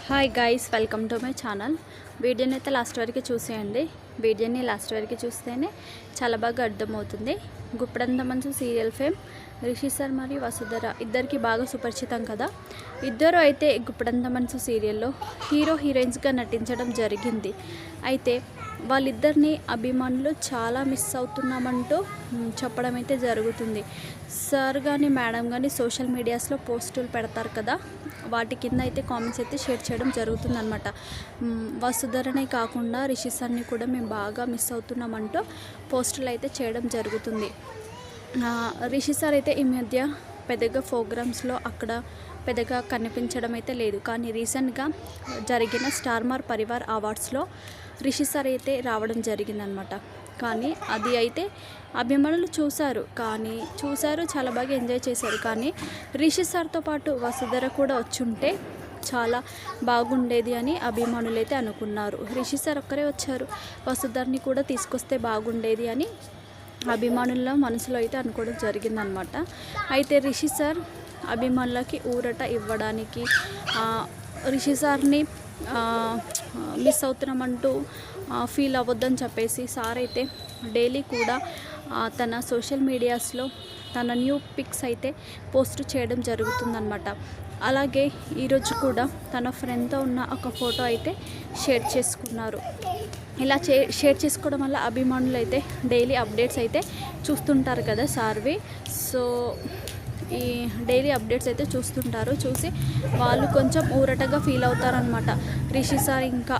Hi guys, welcome to my channel. వీడియోని అయితే last వరకు చూసేయండి. వీడియోని లాస్ట్ వరకు చూస్తేనే చాలా బాగా అర్థమవుతుంది. గుప్పడంత మంచు సీరియల్ ఫేమ్ రిషి సార్ మరియు వసుధర ఇద్దరికి బాగా సుపరిచితం కదా. ఇద్దరు అయితే గుప్పడంత మంచు సీరియల్లో హీరో హీరోయిన్స్గా నటించడం జరిగింది. అయితే వాళ్ళిద్దరిని అభిమానులు చాలా మిస్ అవుతున్నామంటూ చెప్పడం అయితే జరుగుతుంది. సార్ కానీ మేడం కానీ సోషల్ మీడియాస్లో పోస్టులు పెడతారు కదా, వాటి కింద అయితే కామెంట్స్ అయితే షేర్ చేయడం జరుగుతుందన్నమాట. వసుధరనే కాకుండా రిషి సార్ని కూడా మేము బాగా మిస్ అవుతున్నామంటూ పోస్టులు అయితే చేయడం జరుగుతుంది. రిషి సార్ అయితే ఈ మధ్య పెద్దగా ప్రోగ్రామ్స్లో అక్కడ పెద్దగా కనిపించడం అయితే లేదు. కానీ రీసెంట్గా జరిగిన స్టార్ మార్ పరివార్ అవార్డ్స్లో రిషి సార్ అయితే రావడం జరిగిందనమాట. కానీ అది అయితే అభిమానులు చూశారు, చాలా బాగా ఎంజాయ్ చేశారు. కానీ రిషి సార్తో పాటు వసుధర కూడా వచ్చుంటే చాలా బాగుండేది అని అభిమానులు అయితే అనుకున్నారు. రిషి సార్ ఒక్కరే వచ్చారు, వసుధరని కూడా తీసుకొస్తే బాగుండేది అని అభిమానుల మనసులో అయితే అనుకోవడం జరిగిందనమాట. అయితే రిషి సార్ అభిమానులకి ఊరట ఇవ్వడానికి రిషి సార్ని మిస్ అవుతున్నామంటూ ఫీల్ అవ్వద్దని చెప్పేసి సార్ అయితే డైలీ కూడా తన సోషల్ మీడియాస్లో తన న్యూ పిక్స్ అయితే పోస్ట్ చేయడం జరుగుతుందన్నమాట. అలాగే ఈరోజు కూడా తన ఫ్రెండ్తో ఉన్న ఒక ఫోటో అయితే షేర్ చేసుకున్నారు. ఇలా షేర్ చేసుకోవడం వల్ల అభిమానులు అయితే డైలీ అప్డేట్స్ అయితే చూస్తుంటారు కదా సార్వి. సో ఈ డైలీ అప్డేట్స్ అయితే చూసి వాళ్ళు కొంచెం ఊరటగా ఫీల్ అవుతారనమాట. రిషి సార్ ఇంకా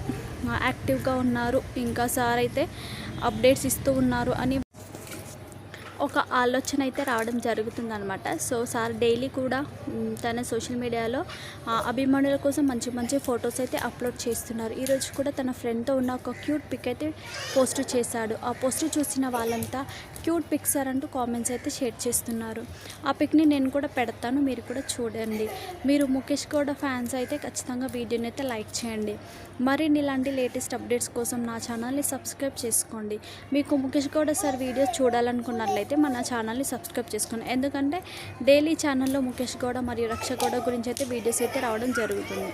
యాక్టివ్గా ఉన్నారు, ఇంకా సార్ అయితే అప్డేట్స్ ఇస్తూ ఉన్నారు అని ఒక ఆలోచన అయితే రావడం జరుగుతుందనమాట. సో సార్ డైలీ కూడా తన సోషల్ మీడియాలో అభిమానుల కోసం మంచి ఫొటోస్ అయితే అప్లోడ్ చేస్తున్నారు. ఈరోజు కూడా తన ఫ్రెండ్తో ఉన్న ఒక క్యూట్ పిక్ అయితే పోస్ట్ చేశాడు. ఆ పోస్ట్ చూసిన వాళ్ళంతా క్యూట్ పిక్ సార్ అంటూ కామెంట్స్ అయితే షేర్ చేస్తున్నారు. ఆ పిక్ని నేను కూడా పెడతాను, మీరు కూడా చూడండి. మీరు ముఖేష్ గౌడ ఫ్యాన్స్ అయితే ఖచ్చితంగా వీడియోని అయితే లైక్ చేయండి. మరిన్ని ఇలాంటి లేటెస్ట్ అప్డేట్స్ కోసం నా ఛానల్ని సబ్స్క్రైబ్ చేసుకోండి. మీకు ముఖేష్ గౌడ సార్ వీడియోస్ చూడాలనుకున్నట్లయితే మన ఛానల్ని సబ్స్క్రైబ్ చేసుకోండి. ఎందుకంటే డైలీ ఛానల్లో ముఖేష్ గౌడ మరియు రక్ష గౌడ గురించి అయితే వీడియోస్ అయితే రావడం జరుగుతుంది.